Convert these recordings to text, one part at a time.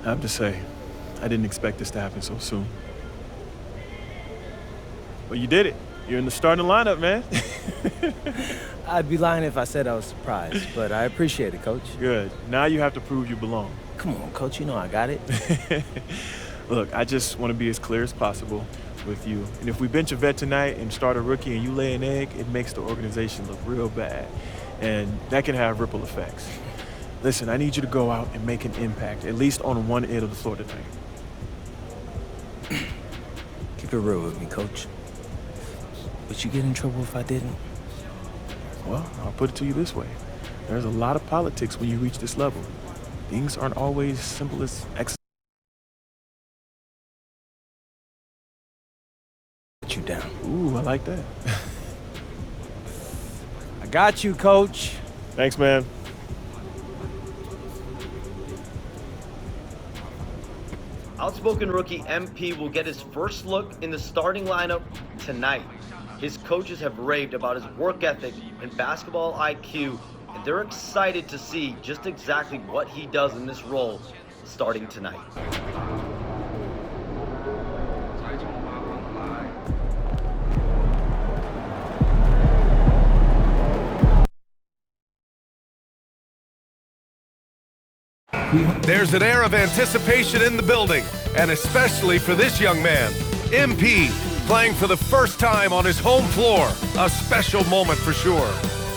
I have to say, I didn't expect this to happen so soon. Well, you did it. You're in the starting lineup, man. I'd be lying if I said I was surprised, but I appreciate it, Coach. Good. Now you have to prove you belong. Come on, Coach, you know I got it. Look, I just want to be as clear as possible with you. And if we bench a vet tonight and start a rookie and you lay an egg, it makes the organization look real bad. And that can have ripple effects. Listen, I need you to go out and make an impact, at least on one end of the floor tonight. Keep it real with me, Coach. Would you get in trouble if I didn't? Well, I'll put it to you this way. There's a lot of politics when you reach this level. Things aren't always simple as Put you down. Ooh, I like that. I got you, Coach. Thanks, man. Outspoken rookie MP will get his first look in the starting lineup tonight. His coaches have raved about his work ethic and basketball IQ, and they're excited to see just exactly what he does in this role starting tonight. There's an air of anticipation in the building, and especially for this young man, MP, playing for the first time on his home floor. A special moment for sure.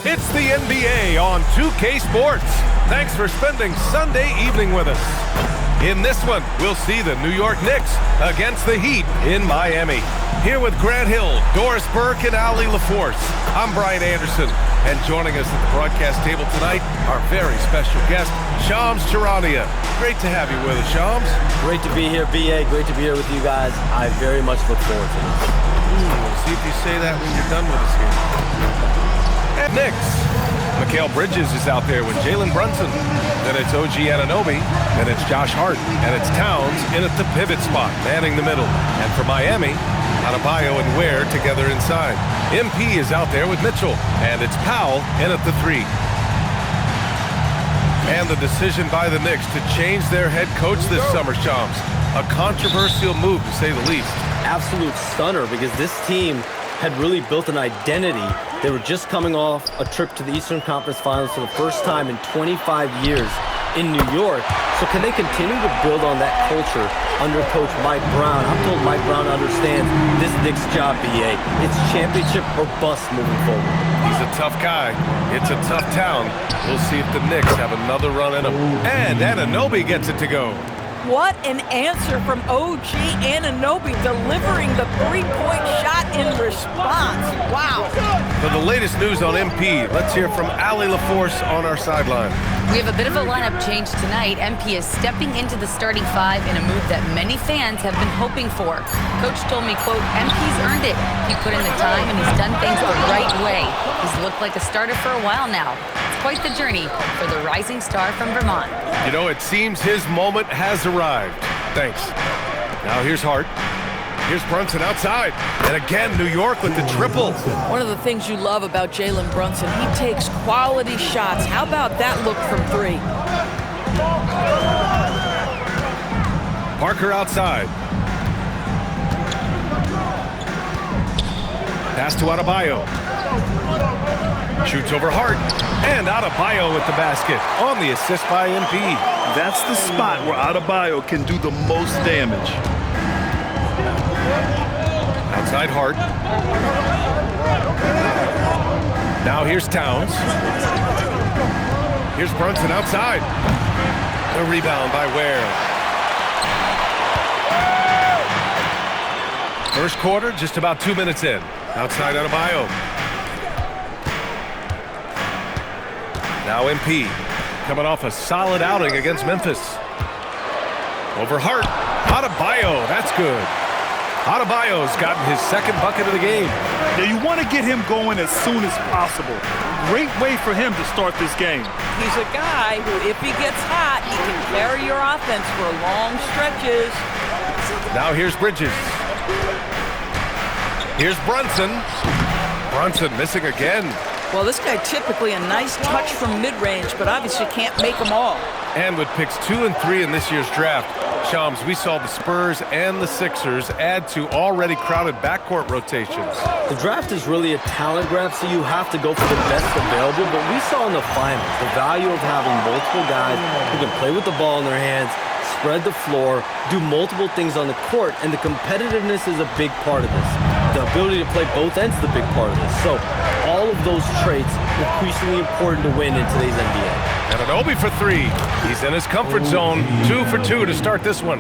It's the NBA on 2K Sports. Thanks for spending Sunday evening with us. In this one, we'll see the New York Knicks against the Heat in Miami. Here with Grant Hill, Doris Burke, and Ali LaForce, I'm Brian Anderson. And joining us at the broadcast table tonight, our very special guest, Shams Charania. Great to have you with us, Shams. Great to be here, BA. Great to be here with you guys. I very much look forward to this. We'll see if you say that when you're done with us here. And Knicks. Mikal Bridges is out there with Jalen Brunson. Then it's OG Anunoby. Then it's Josh Hart. And it's Towns in at the pivot spot, manning the middle. And for Miami, Adebayo and Ware together inside. MP is out there with Mitchell. And it's Powell in at the 3. And the decision by the Knicks to change their head coach this summer, Shams. A controversial move, to say the least. Absolute stunner, because this team had really built an identity. They were just coming off a trip to the Eastern Conference Finals for the first time in 25 years in New York. So can they continue to build on that culture under Coach Mike Brown? I'm told Mike Brown understands this Knicks job, BA. It's championship or bust moving forward. He's a tough guy. It's a tough town. We'll see if the Knicks have another run in them. And Anunoby gets it to go. What an answer from OG Anunoby, delivering the three-point shot in response. Wow. For the latest news on MP, let's hear from Ali LaForce on our sideline. We have a bit of a lineup change tonight. MP is stepping into the starting 5 in a move that many fans have been hoping for. Coach told me, quote, MP's earned it. He put in the time and he's done things the right way. He's looked like a starter for a while now. It's quite the journey for the rising star from Vermont. You know, it seems his moment has arrived. Thanks. Now here's Hart. Here's Brunson outside. And again, New York with the triple. One of the things you love about Jalen Brunson, he takes quality shots. How about that look from 3? Parker outside. Pass to Adebayo. Shoots over Hart. And Adebayo with the basket on the assist by MP. That's the spot where Adebayo can do the most damage. Outside Hart. Now here's Towns. Here's Brunson outside. The rebound by Ware. First quarter, just about 2 minutes in. Outside Adebayo. Now MP, coming off a solid outing against Memphis. Over Hart. Adebayo, that's good. Adebayo's gotten his second bucket of the game. Now you want to get him going as soon as possible. Great way for him to start this game. He's a guy who, if he gets hot, he can carry your offense for long stretches. Now here's Bridges. Here's Brunson. Brunson missing again. Well, this guy typically a nice touch from mid-range, but obviously can't make them all. And with picks 2 and 3 in this year's draft, Shams, we saw the Spurs and the Sixers add to already crowded backcourt rotations. The draft is really a talent grab, so you have to go for the best available. But we saw in the finals the value of having multiple guys who can play with the ball in their hands, spread the floor, do multiple things on the court, and the competitiveness is a big part of this. The ability to play both ends is a big part of this. So all of those traits are increasingly important to win in today's NBA. Anunoby for 3. He's in his comfort zone. 2 for 2 to start this one.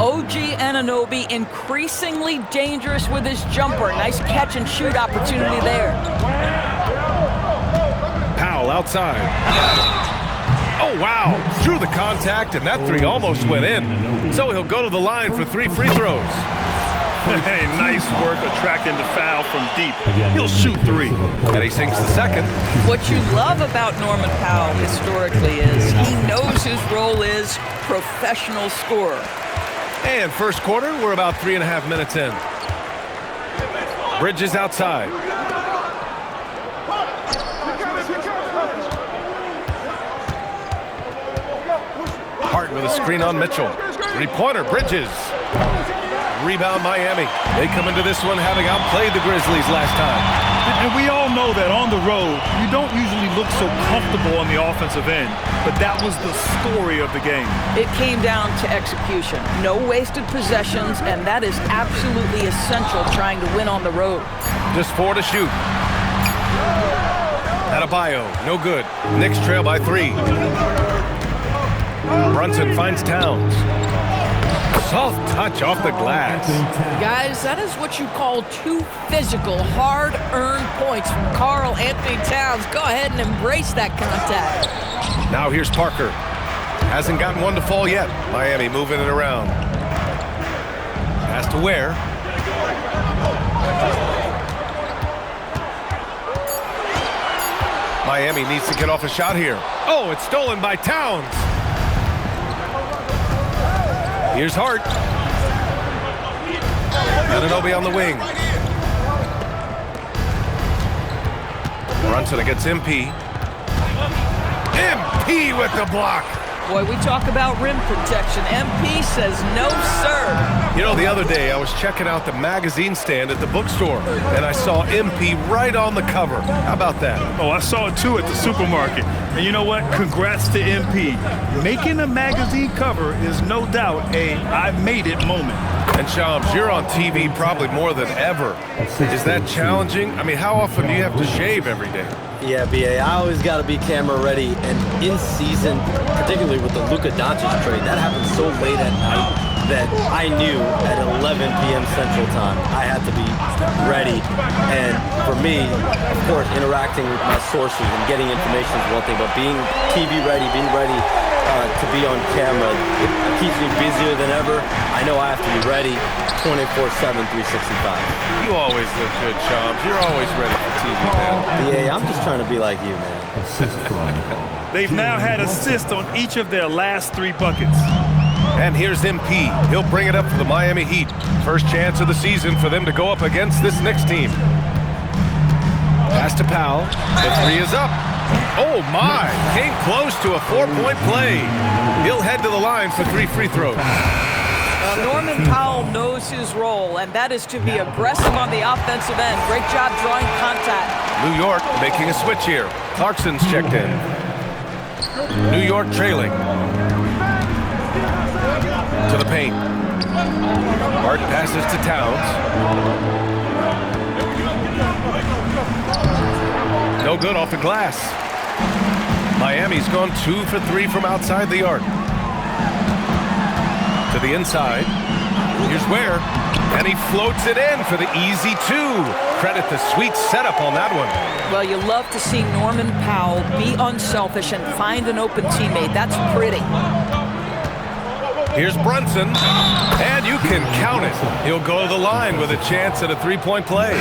OG Anunoby increasingly dangerous with his jumper. Nice catch and shoot opportunity there. Powell outside. Oh, wow. Drew the contact, and that 3 almost went in. So he'll go to the line for 3 free throws. Hey, nice work attracting the foul from deep. He'll shoot 3. And he sinks the second. What you love about Norman Powell historically is he knows his role is professional scorer. And first quarter, we're about 3.5 minutes in. Bridges outside. Hart with a screen on Mitchell. 3-pointer, Bridges. Rebound Miami. They come into this one having outplayed the Grizzlies last time. And we all know that on the road, you don't usually look so comfortable on the offensive end, but that was the story of the game. It came down to execution. No wasted possessions, and that is absolutely essential trying to win on the road. Just 4 to shoot. Adebayo, no good. Knicks trail by 3. Brunson finds Towns. Soft touch off the glass. Guys, that is what you call 2 physical, hard-earned points from Karl Anthony Towns. Go ahead and embrace that contact. Now here's Parker. Hasn't gotten one to fall yet. Miami moving it around. Pass to Ware. Miami needs to get off a shot here. Oh, it's stolen by Towns. Here's Hart. Anunoby on the wing. Brunson against MP. MP with the block. Boy, we talk about rim protection. MP says no, sir. You know, the other day I was checking out the magazine stand at the bookstore, and I saw MP right on the cover. How about that? Oh, I saw it too at the supermarket. And you know what? Congrats to MP. Making a magazine cover is no doubt a I made it moment. And Shams, you're on TV probably more than ever. Is that challenging? I mean, how often do you have to shave every day? Yeah, BA, I always got to be camera ready. And in season, particularly with the Luka Doncic trade, that happened so late at night that I knew at 11 p.m. Central Time I had to be ready. And for me, of course, interacting with my sources and getting information is one thing, but being TV ready, being ready to be on camera, it keeps me busier than ever. I know I have to be ready 24/7, 365. You always look good, Shams. You're always ready for TV, man. BA, I'm just trying to be like you, man. They've now had assists on each of their last 3 buckets. And here's MP. He'll bring it up for the Miami Heat. First chance of the season for them to go up against this Knicks team. Pass to Powell. The 3 is up. Oh, my. Came close to a 4-point play. He'll head to the line for 3 free throws. Norman Powell knows his role, and that is to be aggressive on the offensive end. Great job drawing contact. New York making a switch here. Clarkson's checked in. New York trailing. To the paint. Hart passes to Towns. No good off the glass. Miami's gone 2 for 3 from outside the arc. To the inside. Here's Ware. And he floats it in for the easy 2. Credit the sweet setup on that one. Well, you love to see Norman Powell be unselfish and find an open teammate. That's pretty. Here's Brunson, and you can count it. He'll go to the line with a chance at a 3-point play.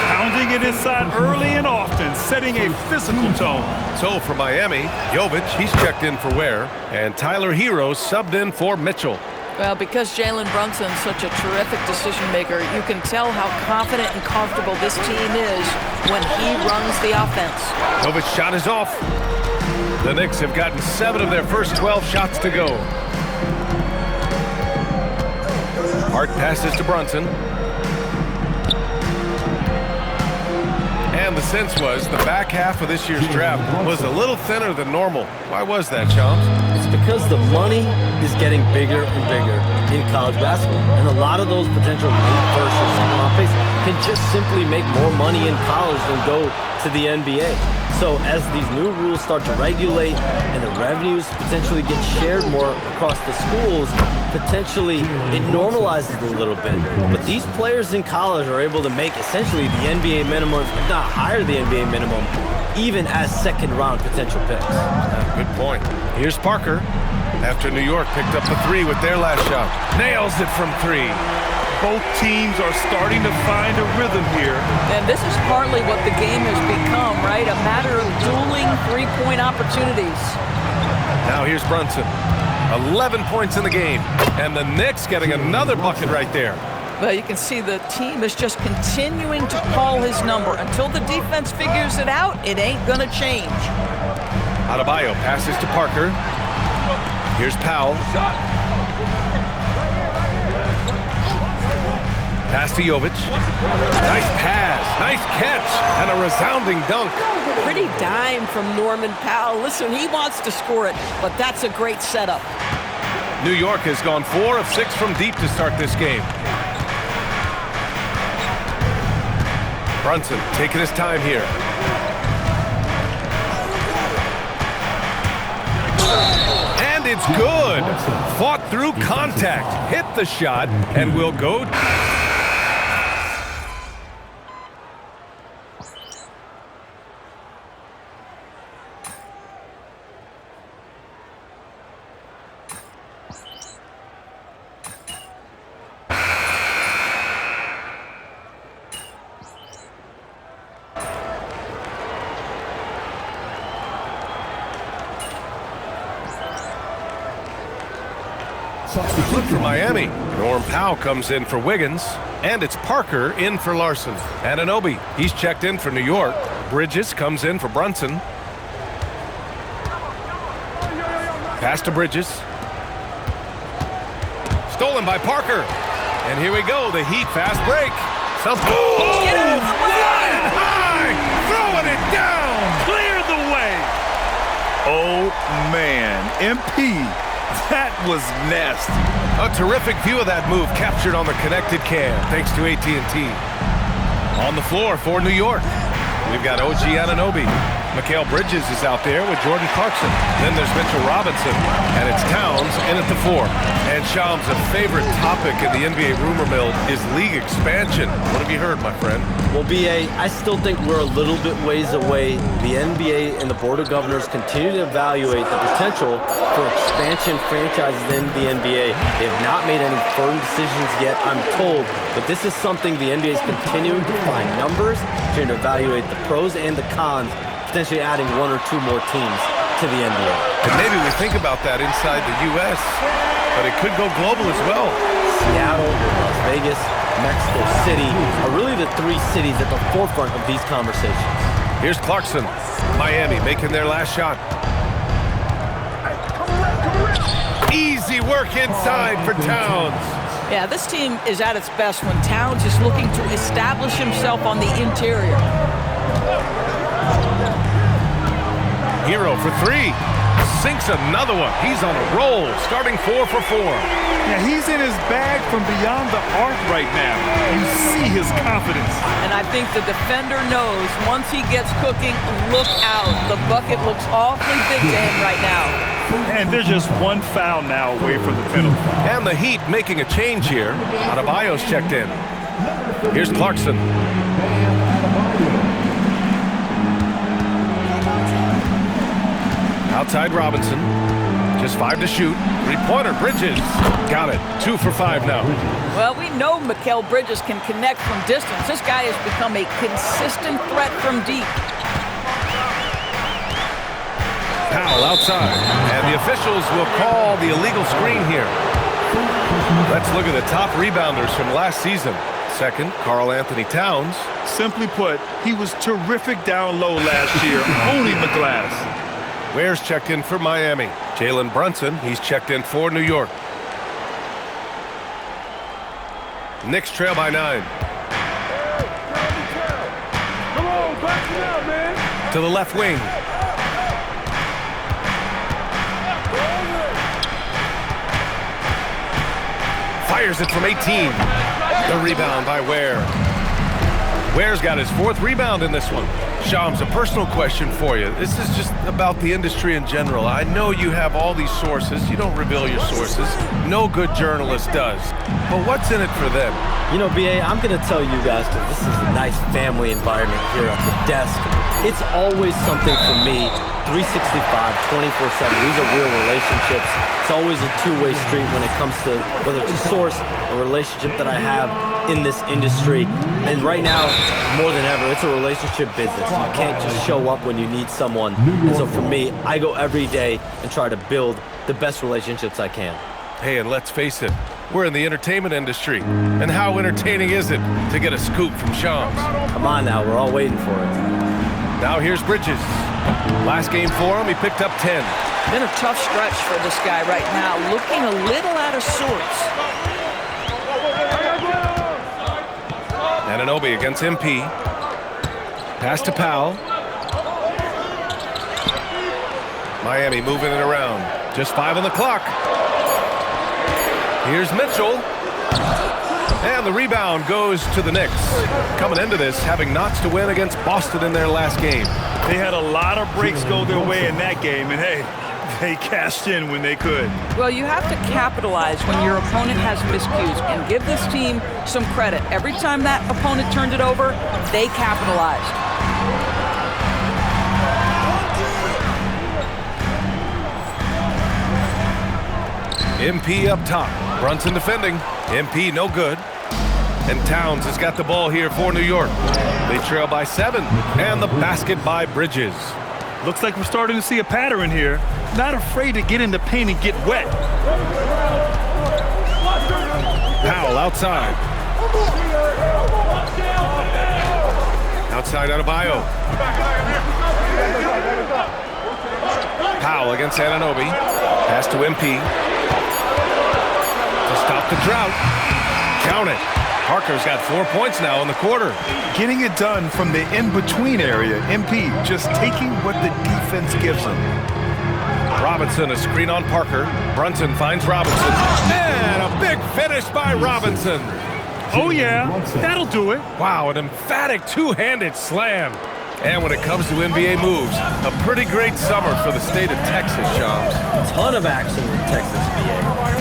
Pounding it inside early and often, setting a physical tone. So for Miami, Jovic, he's checked in for Ware, and Tyler Hero subbed in for Mitchell. Well, because Jalen Brunson's such a terrific decision maker, you can tell how confident and comfortable this team is when he runs the offense. Jovic shot is off. The Knicks have gotten 7 of their first 12 shots to go. Hart passes to Brunson. And the sense was the back half of this year's draft was a little thinner than normal. Why was that, Shams? It's because the money is getting bigger and bigger in college basketball. And a lot of those potential late first or second round picks can just simply make more money in college than go to the NBA. So as these new rules start to regulate and the revenues potentially get shared more across the schools, potentially it normalizes a little bit. But these players in college are able to make essentially the NBA minimum, if not higher the NBA minimum, even as second round potential picks. Good point. Here's Parker after New York picked up a 3 with their last shot. Nails it from 3. Both teams are starting to find a rhythm here. And this is partly what the game has become, right? A matter of dueling three-point opportunities. Now here's Brunson. 11 points in the game. And the Knicks getting another bucket right there. Well, you can see the team is just continuing to call his number. Until the defense figures it out, it ain't going to change. Adebayo passes to Parker. Here's Powell. Pass to Jovic. Nice pass, nice catch, and a resounding dunk. Pretty dime from Norman Powell. Listen, he wants to score it, but that's a great setup. New York has gone 4 of 6 from deep to start this game. Brunson taking his time here. And it's good. Fought through contact, hit the shot, and will go. Look for Miami. Norm Powell comes in for Wiggins. And it's Parker in for Larson. Anunoby, he's checked in for New York. Bridges comes in for Brunson. Pass to Bridges. Stolen by Parker. And here we go, the Heat fast break. Oh! Get out of the way! Flying high! Throwing it down! Clear the way! Oh, man. MP, that was nasty. A terrific view of that move captured on the connected cam, thanks to AT&T. On the floor for New York, we've got OG Anunoby. Mikal Bridges is out there with Jordan Clarkson. Then there's Mitchell Robinson, and it's Towns in at the 4. And Shams, a favorite topic in the NBA rumor mill is league expansion. What have you heard, my friend? Well, BA, I still think we're a little bit ways away. The NBA and the Board of Governors continue to evaluate the potential for expansion franchises in the NBA. They have not made any firm decisions yet, I'm told, but this is something the NBA is continuing to find numbers, trying to evaluate the pros and the cons, potentially adding 1 or 2 more teams to the NBA. And maybe we think about that inside the U.S., but it could go global as well. Seattle, Las Vegas, Mexico City are really the 3 cities at the forefront of these conversations. Here's Clarkson. Miami making their last shot. Easy work inside for Towns. Yeah, this team is at its best when Towns is looking to establish himself on the interior. Hero for 3. Sinks another one. He's on a roll, starting 4 for 4. Yeah, he's in his bag from beyond the arc right now. You see his confidence. And I think the defender knows once he gets cooking, look out. The bucket looks awfully big to him right now. And they're just 1 foul now away from the penalty. And the Heat making a change here. Adebayo's checked in. Here's Clarkson. Outside Robinson. Just 5 to shoot. 3-pointer, Bridges. Got it. 2 for 5 now. Well, we know Mikal Bridges can connect from distance. This guy has become a consistent threat from deep. Powell outside. And the officials will call the illegal screen here. Let's look at the top rebounders from last season. Second, Karl Anthony Towns. Simply put, he was terrific down low last year, owning the glass. Ware's checked in for Miami. Jalen Brunson, he's checked in for New York. Knicks trail by 9. Come on, back it out, man. To the left wing. Fires it from 18. The rebound by Ware. Ware's got his 4th rebound in this one. Shams, a personal question for you. This is just about the industry in general. I know you have all these sources. You don't reveal your sources. No good journalist does. But what's in it for them? You know, BA, I'm going to tell you guys, because this is a nice family environment here at the desk. It's always something for me, 365, 24/7. These are real relationships. It's always a two-way street when it comes to whether it's a source, a relationship that I have in this industry. And right now, more than ever, it's a relationship business. You can't just show up when you need someone. And so for me, I go every day and try to build the best relationships I can. Hey, and let's face it, we're in the entertainment industry. And how entertaining is it to get a scoop from Shams? Come on now, we're all waiting for it. Now here's Bridges. Last game for him, he picked up 10. Been a tough stretch for this guy right now, looking a little out of sorts. Anunoby against MP. Pass to Powell. Miami moving it around. Just 5 on the clock. Here's Mitchell. And the rebound goes to the Knicks. Coming into this, having knots to win against Boston in their last game. They had a lot of breaks go their way in that game, and hey, they cashed in when they could. Well, you have to capitalize when your opponent has miscues and give this team some credit. Every time that opponent turned it over, they capitalized. MP up top. Brunson defending. MP no good. And Towns has got the ball here for New York. They trail by 7. And the basket by Bridges. Looks like we're starting to see a pattern here. Not afraid to get in the paint and get wet. Powell outside. Outside Adebayo. Powell against Anunoby. Pass to MP. To stop the drought. Count it. Parker's got 4 points now in the quarter. Getting it done from the in-between area. MP just taking what the defense gives him. Robinson, a screen on Parker. Brunson finds Robinson. And a big finish by Robinson. Oh, yeah. That'll do it. Wow, an emphatic two-handed slam. And when it comes to NBA moves, a pretty great summer for the state of Texas, Shams. Ton of action in Texas, BA.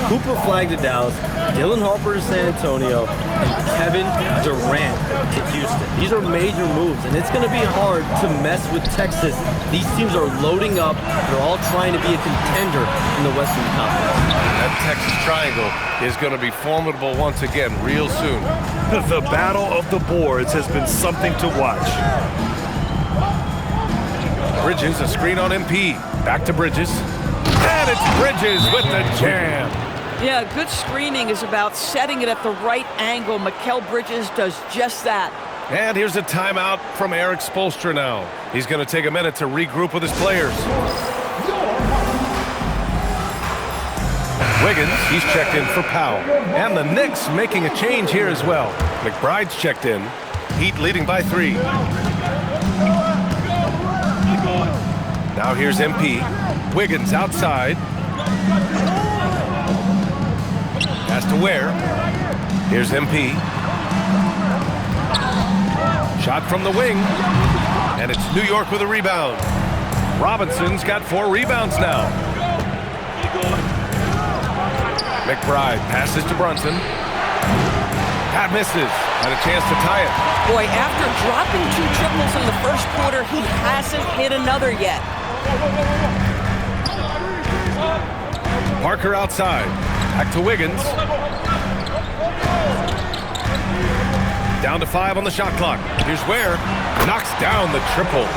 Cooper Flag to Dallas, Dylan Harper to San Antonio, and Kevin Durant to Houston. These are major moves, and it's going to be hard to mess with Texas. These teams are loading up. They're all trying to be a contender in the Western Conference. That Texas Triangle is going to be formidable once again real soon. The battle of the boards has been something to watch. Bridges, a screen on MP. Back to Bridges. And it's Bridges with the jam. Yeah, good screening is about setting it at the right angle. Mikal Bridges does just that. And here's a timeout from Eric Spoelstra now. He's going to take a minute to regroup with his players. Wiggins, he's checked in for Powell. And the Knicks making a change here as well. McBride's checked in. Heat leading by 3. Now here's MP. Wiggins outside. Pass to Ware. Here's MP. Shot from the wing. And it's New York with a rebound. Robinson's got 4 rebounds now. McBride passes to Brunson. That misses. Had a chance to tie it. Boy, after dropping 2 triples in the first quarter, he hasn't hit another yet. Parker outside. Back to Wiggins. Down to 5 on the shot clock. Here's Ware. Knocks down the triple.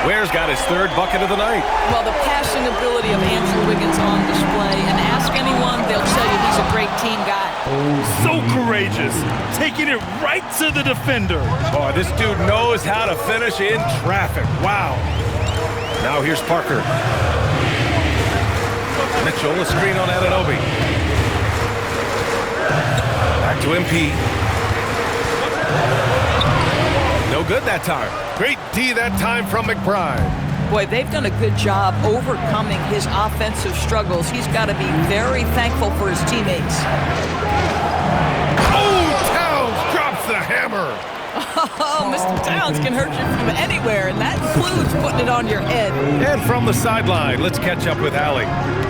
Ware's got his 3rd bucket of the night. Well, the passing ability of Andrew Wiggins on display. And ask anyone, they'll tell you he's a great team guy. So courageous. Taking it right to the defender. Oh, this dude knows how to finish in traffic. Wow. Now here's Parker. Mitchell, a screen on Anunoby. Back to MP. No good that time. Great D that time from McBride. Boy, they've done a good job overcoming his offensive struggles. He's got to be very thankful for his teammates. Oh, Towns drops the hammer. Oh, Mr. Towns can hurt you from anywhere, and that includes putting it on your head. And from the sideline, let's catch up with Allie.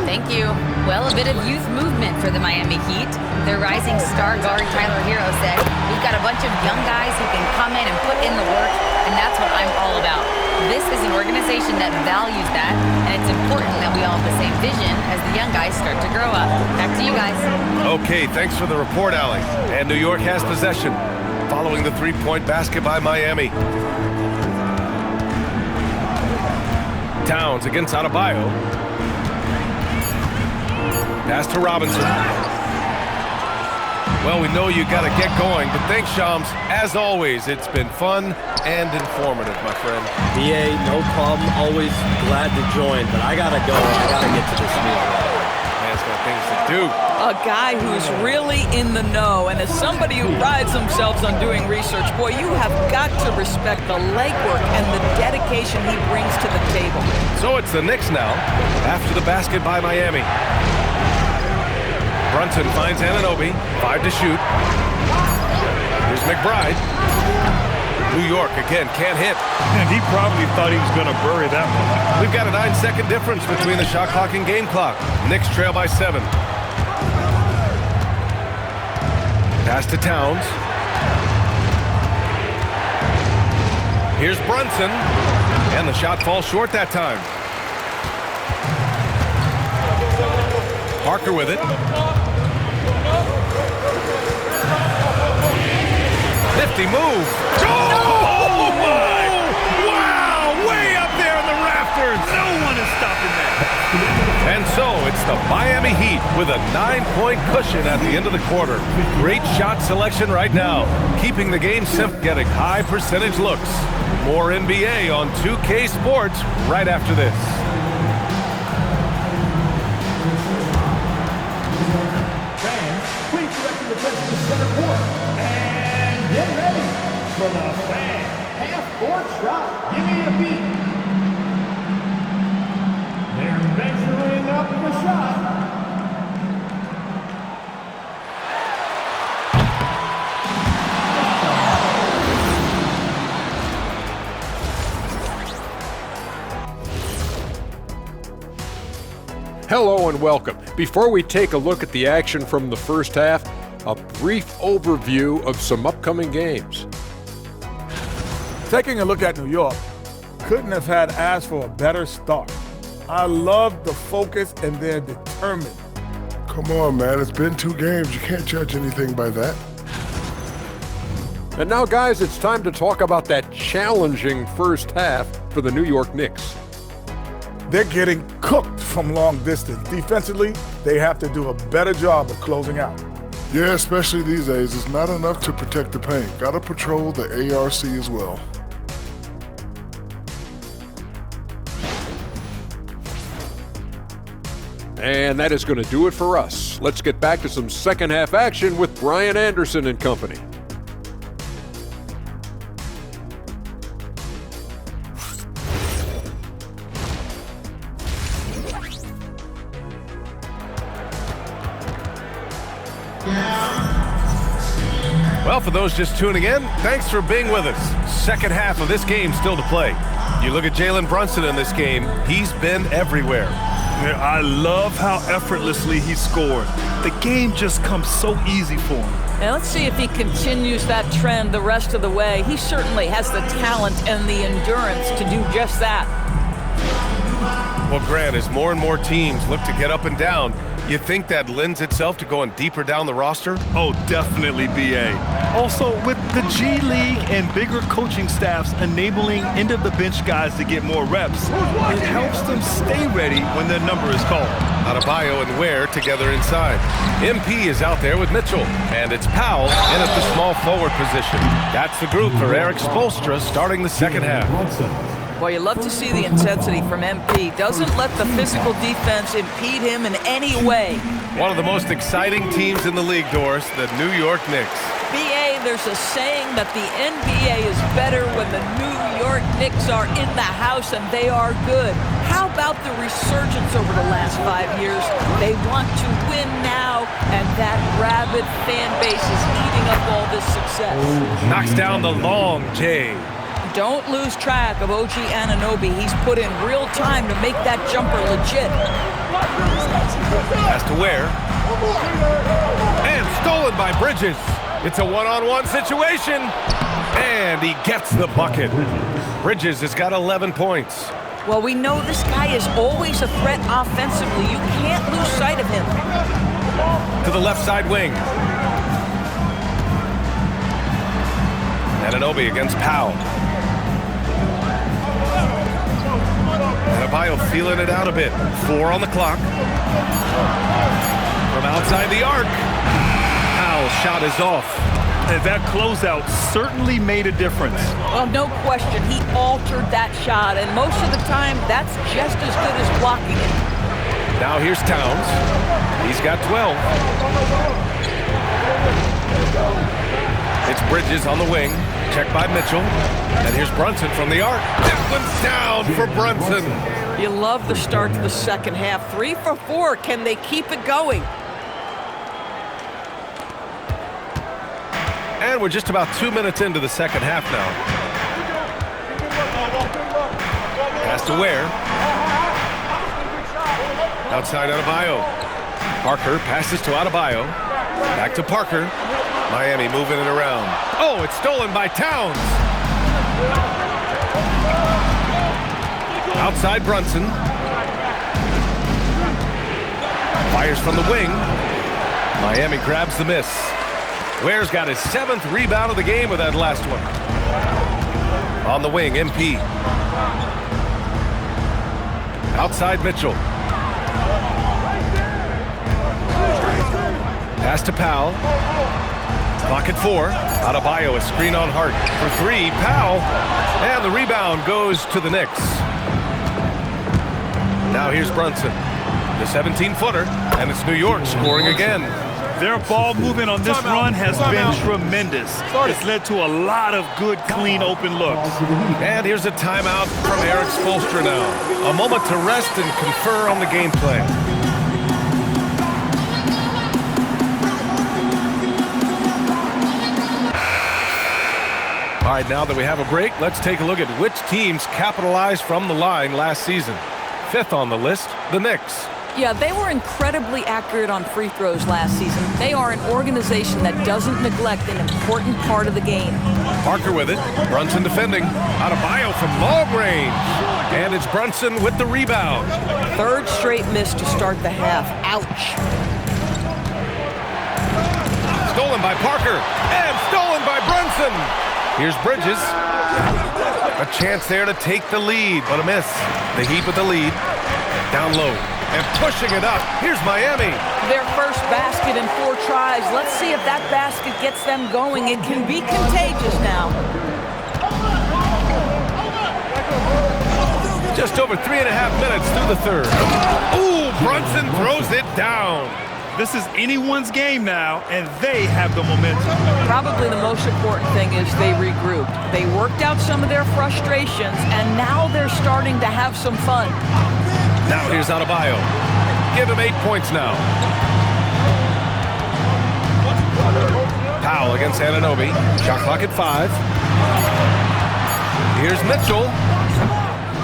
Thank you. Well, a bit of youth movement for the Miami Heat. Their rising star guard, Tyler Hero, said, "We've got a bunch of young guys who can come in and put in the work, and that's what I'm all about." This is an organization that values that, and it's important that we all have the same vision as the young guys start to grow up. Back to you guys. Okay, thanks for the report, Allie. And New York has possession, following the three-point basket by Miami. Towns against Adebayo. Pass to Robinson. Well, we know you got to get going, but thanks, Shams. As always, it's been fun and informative, my friend. BA, no problem. Always glad to join, but I got to go. I got to get to this meeting. Man's got things to do. A guy who's really in the know, and as somebody who prides themselves on doing research, boy, you have got to respect the legwork and the dedication he brings to the table. So it's the Knicks now, after the basket by Miami. Brunson finds Anunoby, 5 to shoot. Here's McBride. New York again, can't hit. And he probably thought he was going to bury that one. We've got a 9-second difference between the shot clock and game clock. Knicks trail by 7. Pass to Towns. Here's Brunson. And the shot falls short that time. Parker with it. 50 move. Oh, my! Wow! Way up there in the rafters. No one is stopping that. And so it's the Miami Heat with a 9-point cushion at the end of the quarter. Great shot selection right now, keeping the game simple, getting high percentage looks. More NBA on 2K Sports right after this. Please direct your attention to center court. And get ready for the fan half-court shot. Give me a beat. They're measuring up the shot. Hello and welcome. Before we take a look at the action from the first half, a brief overview of some upcoming games. Taking a look at New York, couldn't have had asked for a better start. I love the focus and they're determined. Come on, man. It's been 2 games. You can't judge anything by that. And now, guys, it's time to talk about that challenging first half for the New York Knicks. They're getting cooked from long distance. Defensively, they have to do a better job of closing out. Yeah, especially these days. It's not enough to protect the paint. Got to patrol the ARC as well. And that is going to do it for us. Let's get back to some second half action with Brian Anderson and company. Well, for those just tuning in, thanks for being with us. Second half of this game still to play. You look at Jalen Brunson in this game, he's been everywhere. I love how effortlessly he scored. The game just comes so easy for him. Now let's see if he continues that trend the rest of the way. He certainly has the talent and the endurance to do just that. Well, Grant, as more and more teams look to get up and down, you think that lends itself to going deeper down the roster? Oh, definitely, BA. Also, with the G League and bigger coaching staffs enabling end-of-the-bench guys to get more reps, it helps them stay ready when their number is called. Adebayo and Ware together inside. MP is out there with Mitchell, and it's Powell in at the small forward position. That's the group for Eric Spoelstra starting the second half. Well, you love to see the intensity from MP. Doesn't let the physical defense impede him in any way. One of the most exciting teams in the league, Doris, the New York Knicks. BA, there's a saying that the NBA is better when the New York Knicks are in the house and they are good. How about the resurgence over the last 5 years? They want to win now, and that rabid fan base is eating up all this success. Knocks down the long J. Don't lose track of OG Anunoby. He's put in real time to make that jumper legit. Has to wear. And stolen by Bridges. It's a one-on-one situation. And he gets the bucket. Bridges has got 11 points. Well, we know this guy is always a threat offensively. You can't lose sight of him. To the left side wing. Anunoby against Powell. Adebayo feeling it out a bit. 4 on the clock. From outside the arc. Powell's shot is off. And that closeout certainly made a difference. Well, no question. He altered that shot, and most of the time, that's just as good as blocking it. Now here's Towns. He's got 12. It's Bridges on the wing. Checked by Mitchell. And here's Brunson from the arc. This one's down for Brunson. You love the start to the second half. 3 for 4. Can they keep it going? And we're just about 2 minutes into the second half now. Pass to Ware. Outside Adebayo. Parker passes to Adebayo. Back to Parker. Miami moving it around. Oh, it's stolen by Towns. Outside Brunson. Fires from the wing. Miami grabs the miss. Ware's got his 7th rebound of the game with that last one. On the wing, MP. Outside Mitchell. Pass to Powell. Clock at 4. Adebayo, a screen on Hart for 3. Powell. And the rebound goes to the Knicks. Now here's Brunson. The 17-footer. And it's New York scoring again. Their ball movement on this run has been tremendous. It's led to a lot of good, clean, open looks. And here's a timeout from Eric Spoelstra now. A moment to rest and confer on the game plan. All right, now that we have a break, let's take a look at which teams capitalized from the line last season. 5th on the list, the Knicks. Yeah, they were incredibly accurate on free throws last season. They are an organization that doesn't neglect an important part of the game. Parker with it. Brunson defending. Adebayo from long range. And it's Brunson with the rebound. 3rd straight miss to start the half. Ouch. Stolen by Parker. And stolen by Brunson. Here's Bridges. A chance there to take the lead, but a miss. The Heat with the lead. Down low. And pushing it up. Here's Miami. Their first basket in 4 tries. Let's see if that basket gets them going. It can be contagious now. Just over 3.5 minutes through the 3rd. Ooh, Brunson throws it down. This is anyone's game now, and they have the momentum. Probably the most important thing is they regrouped. They worked out some of their frustrations, and now they're starting to have some fun. Now here's Adebayo. Give him 8 points now. Powell against Anunoby. Shot clock at 5. Here's Mitchell.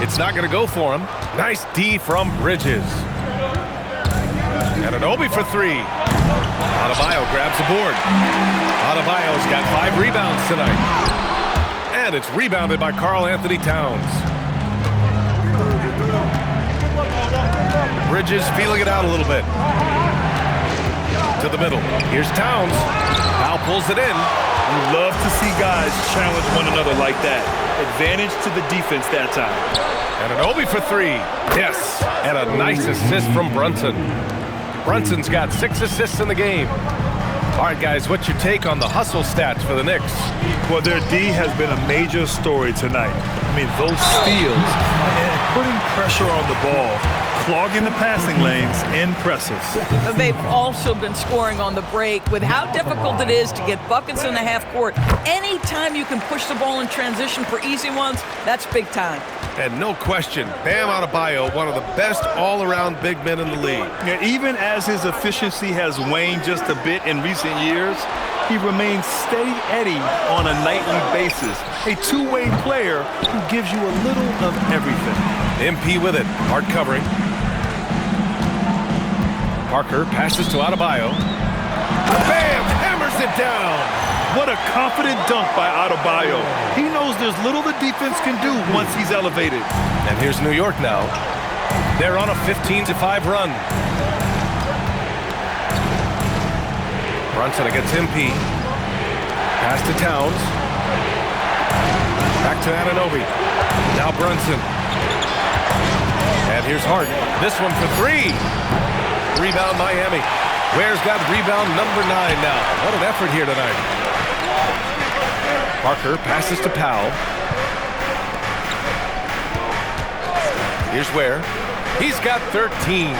It's not going to go for him. Nice D from Bridges. Anunoby for 3. Adebayo grabs the board. Adebayo's got 5 rebounds tonight. And it's rebounded by Karl Anthony Towns. Bridges feeling it out a little bit. To the middle. Here's Towns. Powell pulls it in. You love to see guys challenge one another like that. Advantage to the defense that time. Anunoby for 3. Yes. And a nice assist from Brunson. Brunson's got 6 assists in the game. All right, guys, what's your take on the hustle stats for the Knicks? Well, their D has been a major story tonight. I mean, those steals and putting pressure on the ball, clogging the passing lanes, impressive. They've also been scoring on the break. With how difficult it is to get buckets in the half court, anytime you can push the ball in transition for easy ones, that's big time. And no question, Bam Adebayo, one of the best all-around big men in the league. Yeah, even as his efficiency has waned just a bit in recent years, he remains steady Eddie on a nightly basis. A two-way player who gives you a little of everything. MP with it, hard covering. Parker passes to Adebayo. Bam! Hammers it down! What a confident dunk by Adebayo. He knows there's little the defense can do once he's elevated. And here's New York now. They're on a 15-5 run. Brunson against MP. Pass to Towns. Back to Anunoby. Now Brunson. And here's Hart. This one for three. Rebound Miami. Ware's got rebound number 9 now. What an effort here tonight. Parker passes to Powell. Here's Ware. He's got 13.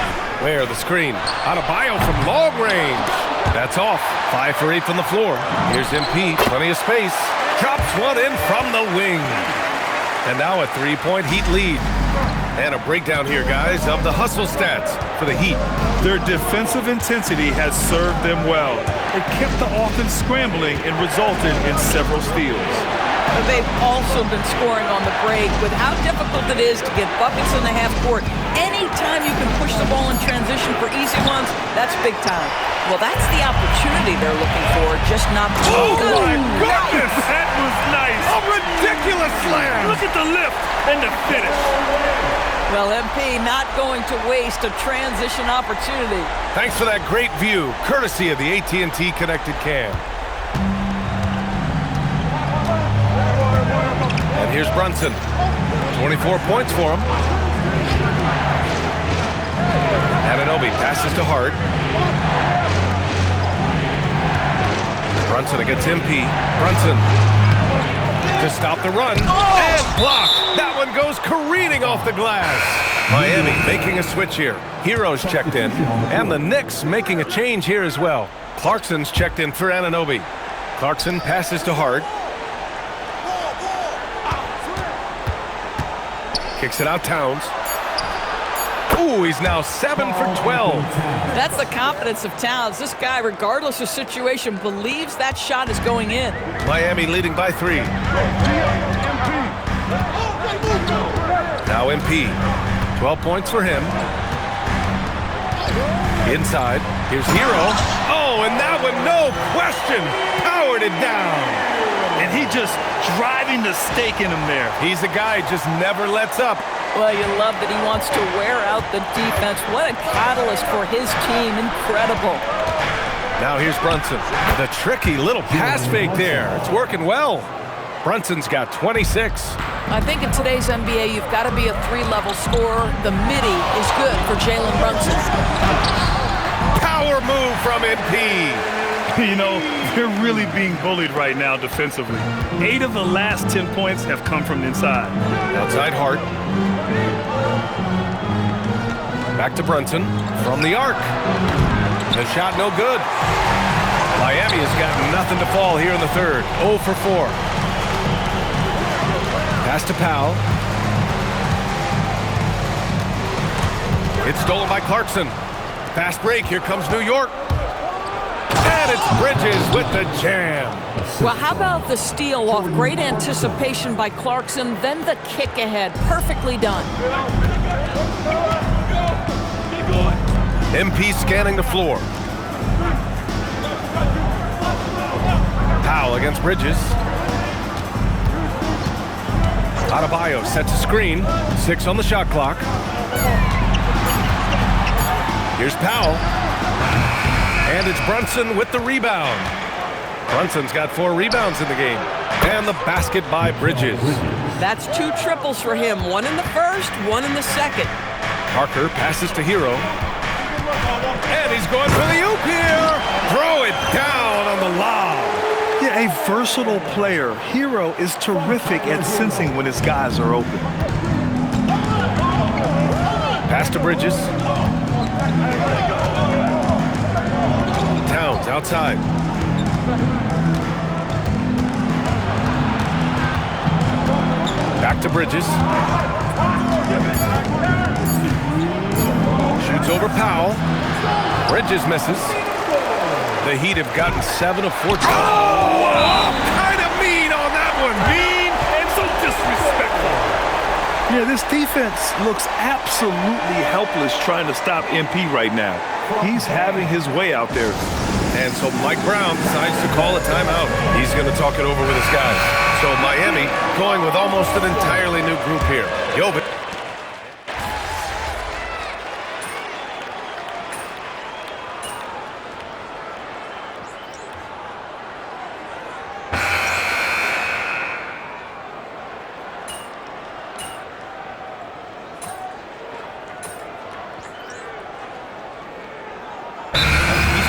Ware the screen. Adebayo from long range. That's off. 5 for 8 from the floor. Here's MP. Plenty of space. Drops one in from the wing. And now a 3-point Heat lead. And a breakdown here, guys, of the hustle stats for the Heat. Their defensive intensity has served them well. It kept the offense scrambling and resulted in several steals. They've also been scoring on the break. With how difficult it is to get buckets in the half court, anytime you can push the ball in transition for easy ones, that's big time. Well, that's the opportunity they're looking for, just not to Oh, good. my goodness! That was nice. A ridiculous slam! Look at the lift and the finish. Well, MP not going to waste a transition opportunity. Thanks for that great view, courtesy of the AT&T Connected Cam. And here's Brunson. 24 points for him. Anunoby passes to Hart. Brunson against MP. Brunson to stop the run. And blocked. That one goes careening off the glass. Miami making a switch here. Hero's checked in. And the Knicks making a change here as well. Clarkson's checked in for Anunoby. Clarkson passes to Hart. Kicks it out Towns. Ooh, he's now 7 for 12. That's the confidence of Towns. This guy, regardless of situation, believes that shot is going in. Miami leading by 3. Now MP. 12 points for him. Inside. Here's Hero. Oh, and that one, no question, powered it down. And he just driving the stake in him there. He's a guy just never lets up. Well, you love that he wants to wear out the defense. What a catalyst for his team. Incredible. Now here's Brunson. The tricky little pass fake there. It's working well. Brunson's got 26. I think in today's NBA, you've got to be a 3-level scorer. The midi is good for Jalen Brunson. Power move from MP. You know, they're really being bullied right now defensively. 8 of the last 10 points have come from inside. Outside Hart. Back to Brunson from the arc. The shot no good. Miami has got nothing to fall here in the third. 0 for 4. Pass to Powell. It's stolen by Clarkson. Fast break. Here comes New York. And it's Bridges with the jam. Well, how about the steal off great anticipation by Clarkson, then the kick ahead. Perfectly done. MP scanning the floor. Powell against Bridges. Adebayo sets a screen. 6 on the shot clock. Here's Powell. And it's Brunson with the rebound. Brunson's got 4 rebounds in the game. And the basket by Bridges. That's 2 triples for him. 1 in the first, 1 in the second. Parker passes to Hero. And he's going for the oop here. Throw it down. versatile player, Hero is terrific at sensing when his guys are open. Pass to Bridges. Towns outside. Back to Bridges. Shoots over Powell. Bridges misses. The Heat have gotten 7 of 14. Oh, wow! Kind of mean on that one. Mean and so disrespectful. Yeah, this defense looks absolutely helpless trying to stop MP right now. He's having his way out there. And so Mike Brown decides to call a timeout. He's going to talk it over with his guys. So Miami going with almost an entirely new group here. Jovic.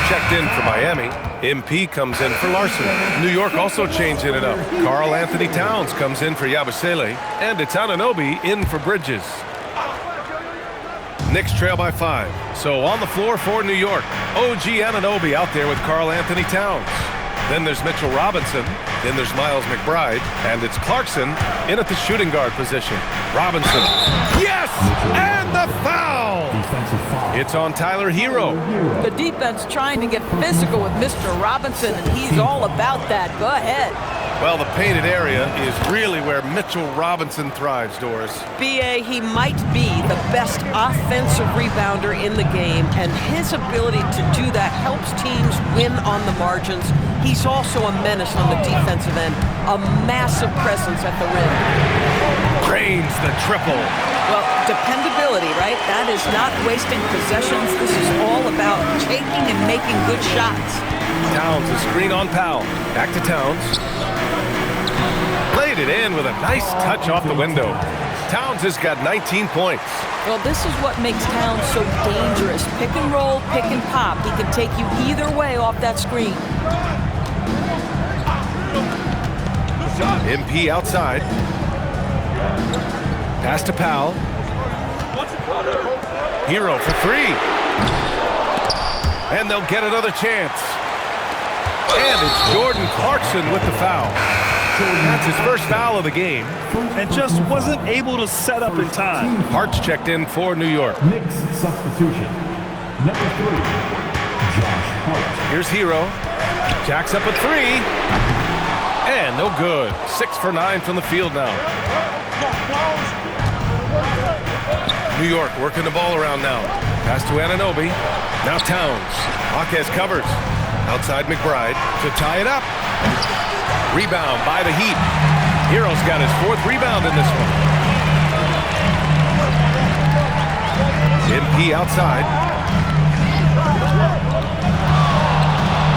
Checked in for Miami. MP comes in for Larson. New York also changing it up. Karl Anthony Towns comes in for Yabusele. And it's Anunoby in for Bridges. Knicks trail by 5. So on the floor for New York, OG Anunoby out there with Karl Anthony Towns. Then there's Mitchell Robinson. Then there's Miles McBride. And it's Clarkson in at the shooting guard position. Robinson. Yes! And the foul! It's on Tyler Hero. The defense trying to get physical with Mr. Robinson, and he's all about that. Go ahead. Well, the painted area is really where Mitchell Robinson thrives, Doris. B.A., he might be the best offensive rebounder in the game, and his ability to do that helps teams win on the margins. He's also a menace on the defensive end, a massive presence at the rim. Drains the triple. Well, dependability, right? That is not wasting possessions. This is all about taking and making good shots. Towns, a screen on Powell. Back to Towns. Laid it in with a nice touch off the window. Towns has got 19 points. Well, this is what makes Towns so dangerous. Pick and roll, pick and pop. He can take you either way off that screen. MP outside. Pass to Powell. Hero for 3. And they'll get another chance. And it's Jordan Clarkson with the foul. That's his first foul of the game. And just wasn't able to set up in time. Hart's checked in for New York. Knicks substitution. Number 3, Josh Hart. Here's Hero. Jacks up a 3. And no good. 6 for 9 from the field now. New York working the ball around now. Pass to Anunoby. Now Towns. Marquez covers. Outside McBride to tie it up. Rebound by the Heat. Hero's got his 4th rebound in this one. MP outside.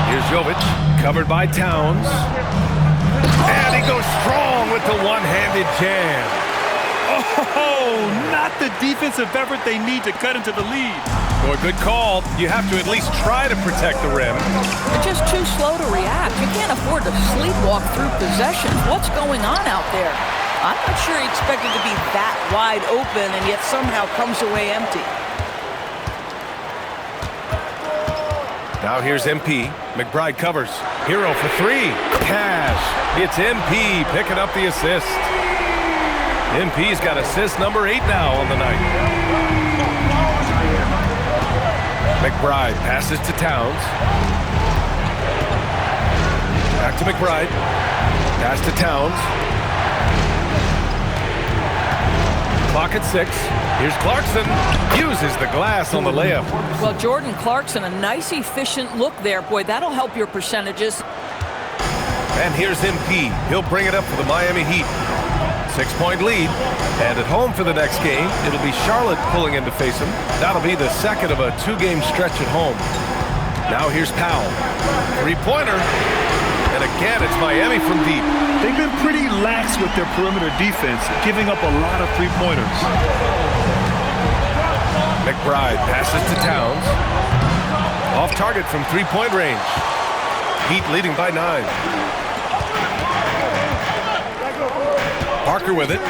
Here's Jovic. Covered by Towns. And he goes strong with the one-handed jam. Oh, not the defensive effort they need to cut into the lead. Boy, good call. You have to at least try to protect the rim. They're just too slow to react. You can't afford to sleepwalk through possessions. What's going on out there? I'm not sure he expected to be that wide open and yet somehow comes away empty. Now here's MP. McBride covers. Hero for 3. Cash. It's MP picking up the assist. MP's got assist number 8 now on the night. McBride passes to Towns. Back to McBride. Pass to Towns. Clock at 6. Here's Clarkson. Uses the glass on the layup. Well, Jordan Clarkson, a nice, efficient look there. Boy, that'll help your percentages. And here's MP. He'll bring it up for the Miami Heat. 6-point lead. And at home for the next game, it'll be Charlotte pulling in to face him. That'll be the second of a 2-game stretch at home. Now here's Powell. 3-pointer. And again, it's Miami from deep. They've been pretty lax with their perimeter defense, giving up a lot of 3-pointers. McBride passes to Towns. Off target from 3-point range. Heat leading by 9. Parker with it.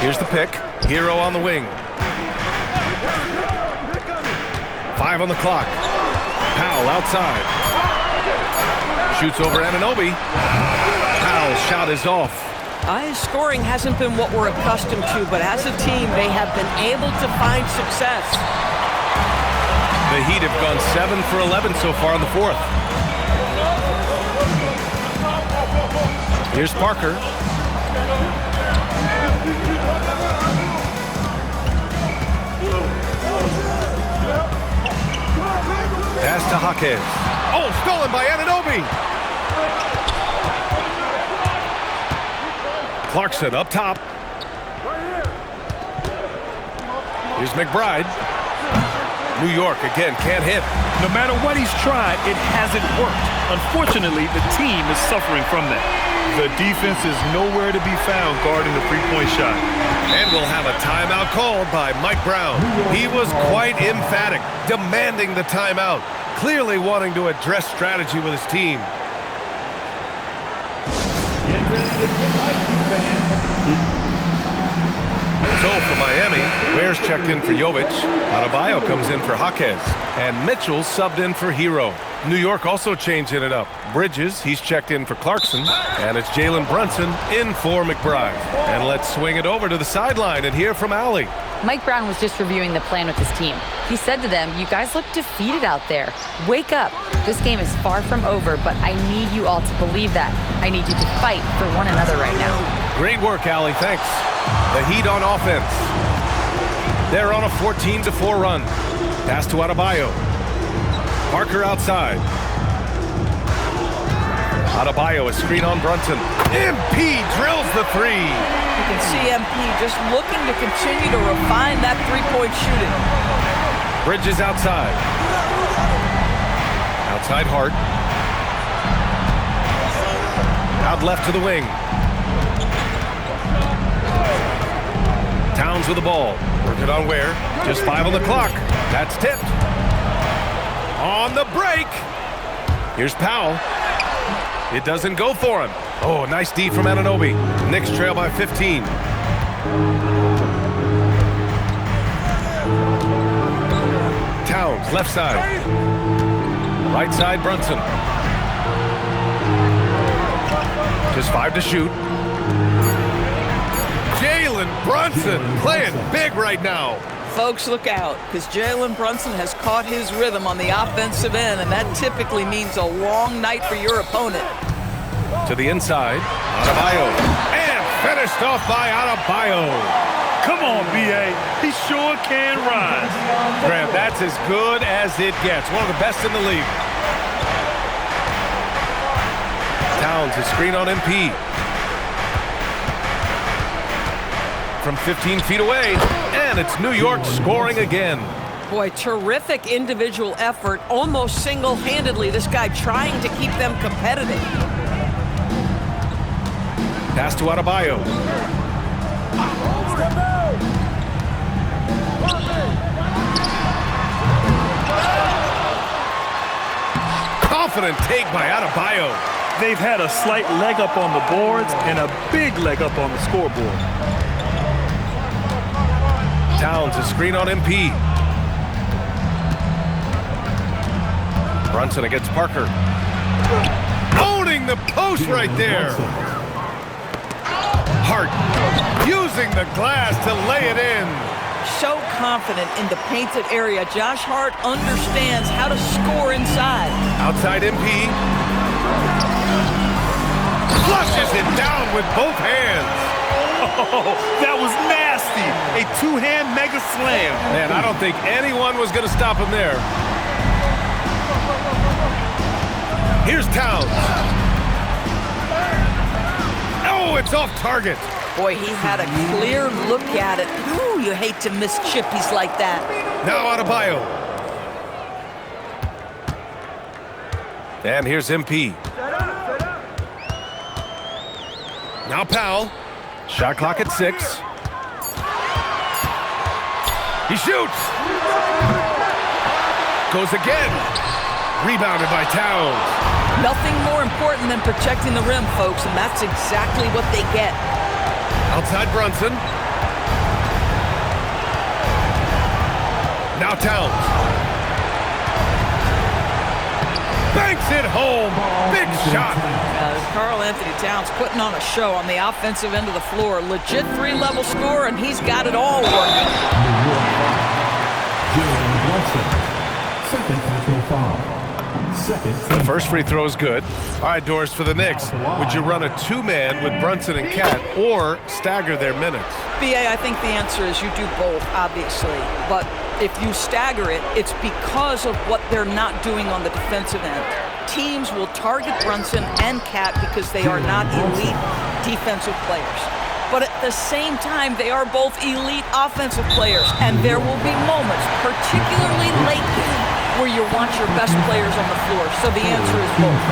Here's the pick. Hero on the wing. 5 on the clock. Powell outside. Shoots over Anunoby. Powell's shot is off. His scoring hasn't been what we're accustomed to, but as a team, they have been able to find success. The Heat have gone 7 for 11 so far in the fourth. Here's Parker. Pass to Jaquez. Oh, stolen by Anunoby. Clarkson up top. Here's McBride. New York again can't hit. No matter what he's tried, it hasn't worked. Unfortunately, the team is suffering from that. The defense is nowhere to be found guarding the three-point shot. And we'll have a timeout called by Mike Brown. He was quite emphatic, demanding the timeout, clearly wanting to address strategy with his team. So for Miami, Ware's checked in for Jovic. Adebayo comes in for Jaquez. And Mitchell subbed in for Hero. New York also changing it up. Bridges, he's checked in for Clarkson. And it's Jalen Brunson in for McBride. And let's swing it over to the sideline and hear from Allie. Mike Brown was just reviewing the plan with his team. He said to them, "You guys look defeated out there. Wake up. This game is far from over, but I need you all to believe that. I need you to fight for one another right now." Great work, Allie. Thanks. The Heat on offense. They're on a 14-4 run. Pass to Adebayo. Parker outside. Adebayo, a screen on Brunson. MP drills the three. You can see MP just looking to continue to refine that three-point shooting. Bridges outside. Outside Hart. Out left to the wing. Towns with the ball. Working on Ware. Just 5 on the clock. That's tipped. On the break. Here's Powell. It doesn't go for him. Oh, nice D from Anunoby. Knicks trail by 15. Towns, left side. Right side, Brunson. Just 5 to shoot. Jalen Brunson playing big right now. Folks, look out, because Jalen Brunson has caught his rhythm on the offensive end, and that typically means a long night for your opponent. To the inside, Adebayo. And finished off by Adebayo. Come on, B.A. He sure can rise. Graham, that's as good as it gets. One of the best in the league. Towns, a screen on MP. From 15 feet away, and it's New York scoring again. Boy, terrific individual effort, almost single-handedly, this guy trying to keep them competitive. Pass to Adebayo. Confident take by Adebayo. They've had a slight leg up on the boards and a big leg up on the scoreboard. Towns, a screen on MP. Brunson against Parker. Owning the post right there. Hart using the glass to lay it in. So confident in the painted area. Josh Hart understands how to score inside. Outside MP. Flushes it down with both hands. Oh, that was nasty. A two-hand mega slam. Man, I don't think anyone was going to stop him there. Here's Towns. Oh, it's off target. Boy, he had a clear look at it. Ooh, you hate to miss chippies like that. Now Adebayo. And here's MP. Now Powell. Shot clock at 6. He shoots. Goes again. Rebounded by Towns. Nothing more important than protecting the rim, folks, and that's exactly what they get. Outside Brunson. Now Towns. Banks it home. Big shot. Karl Anthony Towns putting on a show on the offensive end of the floor. Legit three-level score, and he's got it all working. The first free throw is good. All right, Doris, for the Knicks, would you run a two-man with Brunson and Cat or stagger their minutes? BA, I think the answer is you do both, obviously. But if you stagger it, it's because of what they're not doing on the defensive end. Teams will target Brunson and Cat because they are not elite defensive players. But at the same time, they are both elite offensive players, and there will be moments, particularly late game, where you want your best players on the floor. So the answer is both.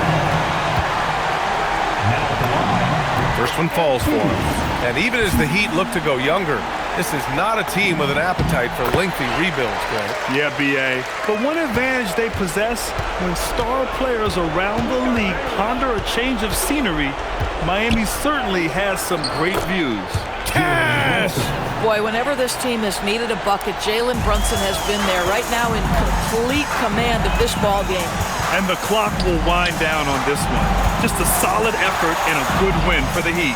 First one falls for him. And even as the Heat look to go younger, this is not a team with an appetite for lengthy rebuilds, Grant. Yeah, BA. But one advantage they possess, when star players around the league ponder a change of scenery, Miami certainly has some great views. Cash! Boy, whenever this team has needed a bucket, Jalen Brunson has been there right now in complete command of this ball game. And the clock will wind down on this one. Just a solid effort and a good win for the Heat.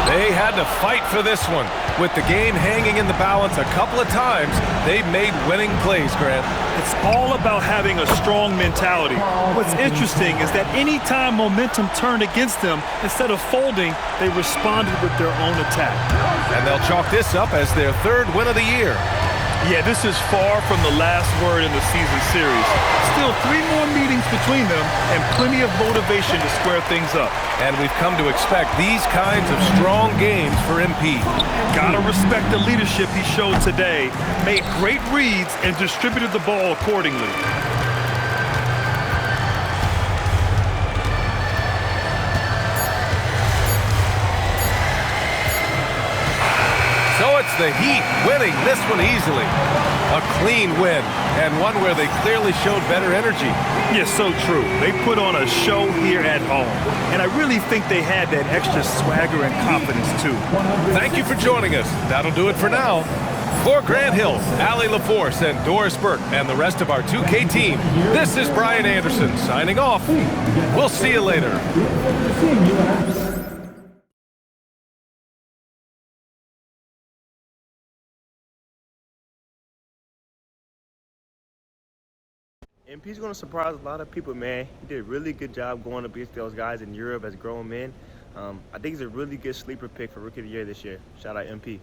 They had to fight for this one. With the game hanging in the balance a couple of times, they made winning plays, Grant. It's all about having a strong mentality. What's interesting is that anytime momentum turned against them, instead of folding, they responded with their own attack. And they'll chalk this up as their third win of the year. Yeah, this is far from the last word in the season series. Still 3 more meetings between them and plenty of motivation to square things up. And we've come to expect these kinds of strong games for MP. Gotta respect the leadership he showed today. Made great reads and distributed the ball accordingly. So it's the Heat winning this one easily. A clean win, and one where they clearly showed better energy. Yeah, so true. They put on a show here at home, and I really think they had that extra swagger and confidence, too. Thank you for joining us. That'll do it for now. For Grant Hill, Allie LaForce, and Doris Burke, and the rest of our 2K team, this is Brian Anderson signing off. We'll see you later. MP's going to surprise a lot of people, man. He did a really good job going up against those guys in Europe as grown men. I think he's a really good sleeper pick for Rookie of the Year this year. Shout out MP.